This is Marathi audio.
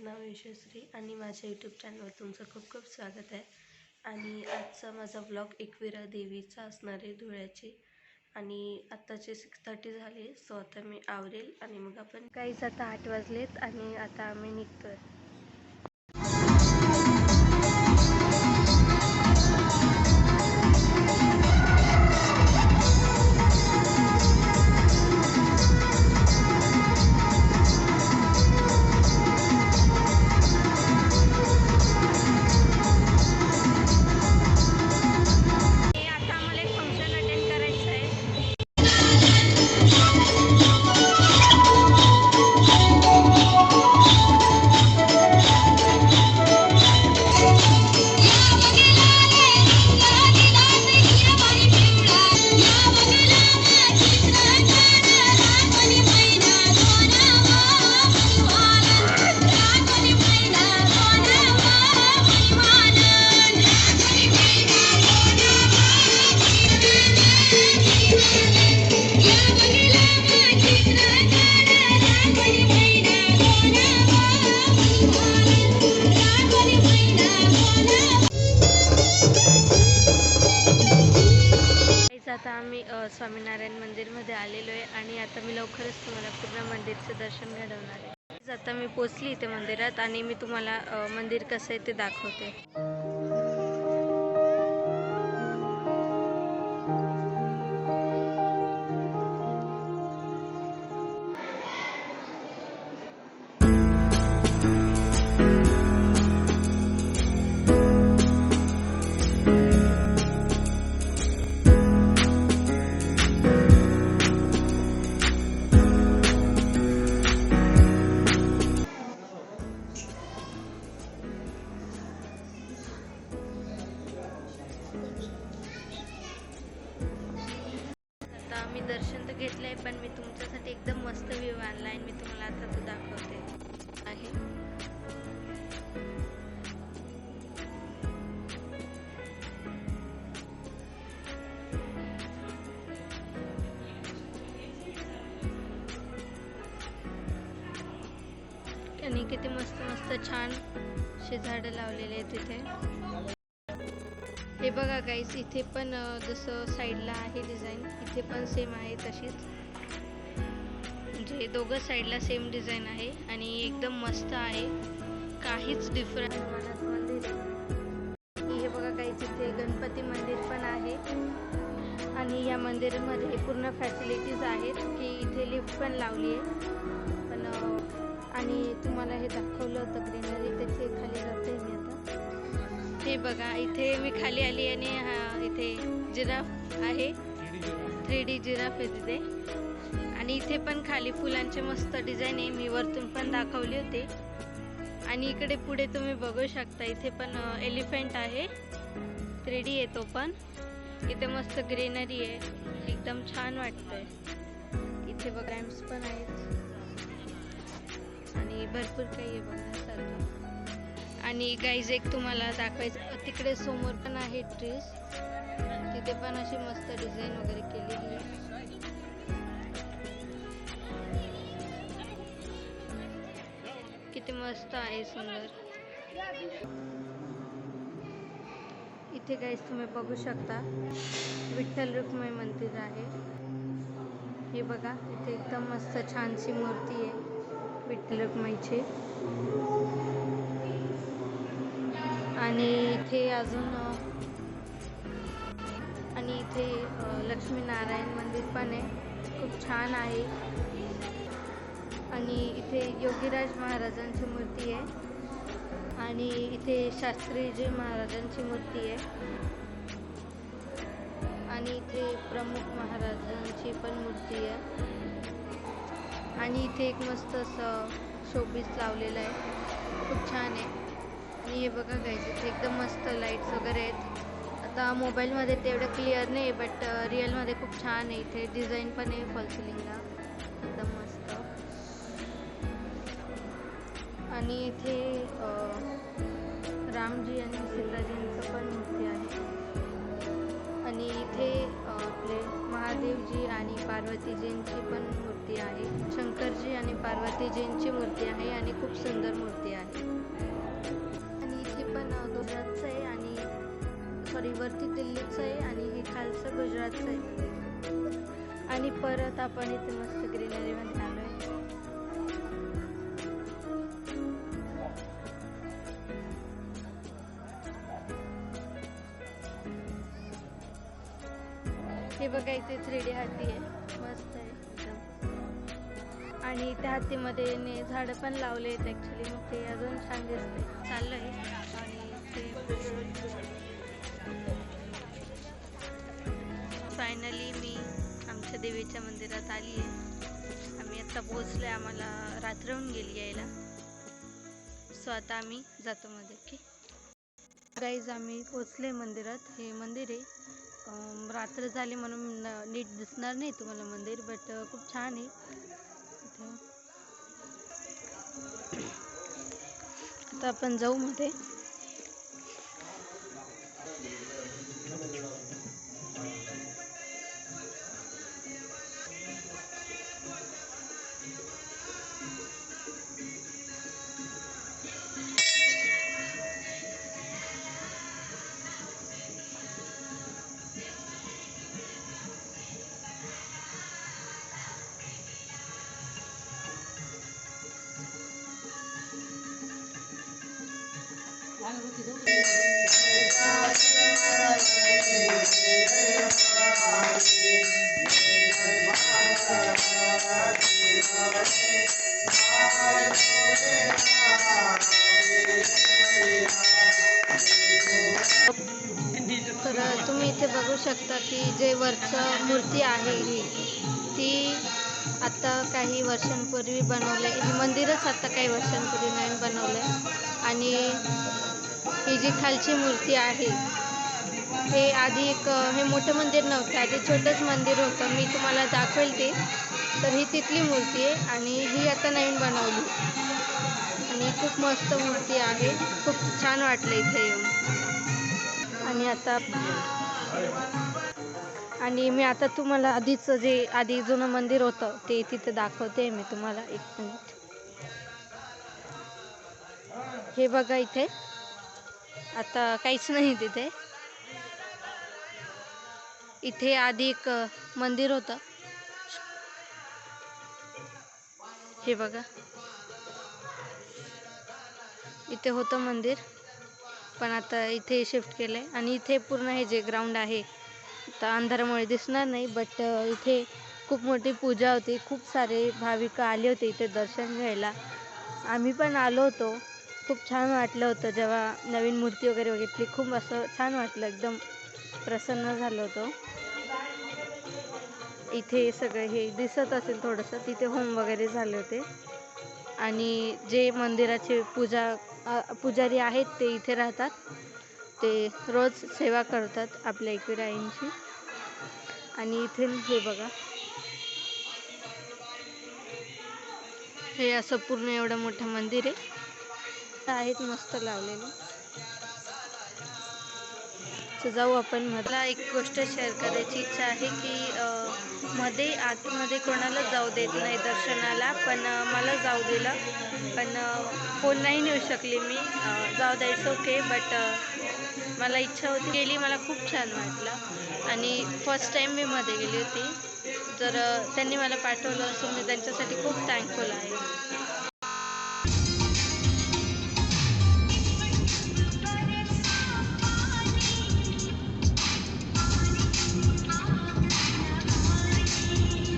नाव यशस्वी आणि माझ्या यूट्यूब चॅनलवर तुमचं खूप खूप स्वागत आहे। आणि आजचा माझा व्लॉग एकविरा देवीचा असणार आहे धुळ्याची। आणि आत्ताचे 6:30 झाले, सो आता मी आवरेल आणि मग आपण काहीच आता 8 वाजलेत आणि आता आम्ही निघतोय। आता आम्ही स्वामीनारायण मंदिरमध्ये आलेलो आहे आणि आता मी लवकरच तुम्हाला पूर्ण मंदिरचं दर्शन घडवणार आहे। आता मी पोचली इथे मंदिरात आणि मी तुम्हाला मंदिर कसं आहे ते दाखवते। मी दर्शन तर घेतलंय, पण मी तुमच्यासाठी एकदम मस्त व्ह्यू आणलाय। मी तुम्हाला आता तो दाखवते आहे। आणि किती मस्त मस्त छान अशी झाडं लावलेले आहेत तिथे। हे बघा गाईस, इथे पण जसं साईडला आहे डिझाईन, इथे पण सेम आहे तशीच, म्हणजे दोघं साईडला सेम डिझाईन आहे आणि एकदम मस्त आहे, काहीच डिफरंट मंदिर आहे। हे बघा गाईस, इथे गणपती मंदिर पण आहे आणि या मंदिरामध्ये पूर्ण फॅसिलिटीज आहेत की इथे लिफ्ट पण लावली आहे। पण आणि तुम्हाला हे दाखवलं होतं ग्रीनरी, त्याचे खाली जाते मी आता। हे बघा, इथे मी खाली आली आणि इथे जिराफ आहे, 3D जिराफ आहे तिथे। आणि इथे पण खाली फुलांचे मस्त डिझाईन आहे, मी वरतून पण दाखवली होती। आणि इकडे पुढे तुम्ही बघू शकता, इथे पण एलिफंट आहे, 3D आहे तो पण। इथे मस्त ग्रीनरी आहे, एकदम छान वाटतंय। इथे बघा रॅम्प्स पण आहेत आणि भरपूर काही आहे बघण्यासारखं। आणि गाईज एक तुम्हाला दाखवायचं, तिकडे समोर पण आहे ट्रीज, तिथे पण अशी मस्त डिझाईन वगैरे केलेली आहे। किती मस्त आहे, सुंदर। इथे गाईज तुम्ही बघू शकता, विठ्ठल रुक्मिणी मंदिर आहे। हे बघा, इथे एकदम मस्त छानशी मूर्ती आहे विठ्ठल रुक्मिणीची। आणि इथे अजून लक्ष्मीनारायण मंदिर पण आहे, खूप छान आहे। आणि इथे योगीराज महाराजांची मूर्ती आहे आणि इथे शास्त्रीजी महाराजांची मूर्ती आहे आणि इथे प्रमुख महाराजांची पण मूर्ती आहे। आणि इथे एक मस्त असं शोपीस लावलेलं आहे, खूप छान आहे। आणि हे बघा गाईज, इथे एकदम मस्त लाईट्स वगैरे आहेत। आता मोबाईलमध्ये तेवढं क्लिअर नाही, बट रिअलमध्ये खूप छान आहे। इथे डिझाईन पण आहे फॉल सिलिंगला, एकदम मस्त। आणि इथे रामजी आणि सीताजींचं पण मूर्ती आहे। आणि इथे आपले महादेवजी आणि पार्वतीजींची पण मूर्ती आहे, शंकरजी आणि पार्वतीजींची मूर्ती आहे आणि खूप सुंदर मूर्ती आहे। आपण इथे मस्त ग्रीनरी मध्ये आलोय. हे बघा इथे 3D हाती आहे, मस्त आहे एकदम. आणि त्या हातीमध्ये झाडं पण लावले आहेत ॲक्च्युली, मग ते अजून छान दिसते. चाललंय आणि ते फायनली मी आमच्या देवीच्या मंदिरात आली आहे. आम्ही आता पोहोचलोय, आम्हाला रात्र होऊन गेली यायला. सो आता आम्ही जातो मध्ये. ओके गाईज, आम्ही पोहोचले मंदिरात. हे मंदिर आहे. रात्र झाली म्हणून नीट दिसणार नाही तुम्हाला मंदिर, बट खूप छान आहे. आता आपण जाऊ मध्ये. तर तुम्ही इथे बघू शकता की जे वरचं मूर्ती आहे ही, ती आता काही वर्षांपूर्वी बनवले. हे मंदिरच आता काही वर्षांपूर्वी नवीन बनवले. आणि ही जी खालची मूर्ती आहे, हे आधी हे मोठं मंदिर नव्हतं, आधी छोटंच मंदिर होतं. मी तुम्हाला दाखवेल ते. तर ही तिथली मूर्ती आहे आणि ही आता नवीन बनवली. आणि खूप मस्त मूर्ती आहे, खूप छान वाटलं इथे येऊन. आणि मी आता तुम्हाला आधी जुनं मंदिर होतं ते तिथे दाखवते मी तुम्हाला. एक मिनिट. हे बघा इथे आता काहीच नाही तिथे. इथे आधी एक मंदिर होतं. हे बघा, इथे होतं मंदिर, पण आता इथे शिफ्ट केलंय. आणि इथे पूर्ण हे जे ग्राउंड आहे, आता अंधारामुळे दिसणार नाही, बट इथे खूप मोठी पूजा होती. खूप सारे भाविक आले होते इथे दर्शन घ्यायला. आम्ही पण आलो होतो. खूप छान वाटलं होतं जेव्हा नवीन मूर्ती वगैरे बघितली. खूप असं छान वाटलं, एकदम प्रसन्न झालं होतं. इथे सगळं हे दिसत असेल थोडंसं, तिथे होम वगैरे झाले होते. आणि जे मंदिराचे पुजारी आहेत ते इथे राहतात. ते रोज सेवा करतात आपल्या एकविराईंची. आणि इथे हे बघा, हे असं पूर्ण एवढं मोठं मंदिर आहेत मस्त लावलेलं. जाऊ आपण. मला एक गोष्ट शेअर करायची इच्छा आहे की आतमध्ये कोणाला जाऊ देत नाही दर्शनाला, पण मला जाऊ दिलं. पण फोन नाही नेऊ शकली मी. जाऊ द्यायचं ओके, बट मला इच्छा होती, गेली. मला खूप छान वाटलं. आणि फर्स्ट टाईम मी मध्ये गेली होती. जर त्यांनी मला पाठवलं असं, मी त्यांच्यासाठी खूप थँकफुल आहे.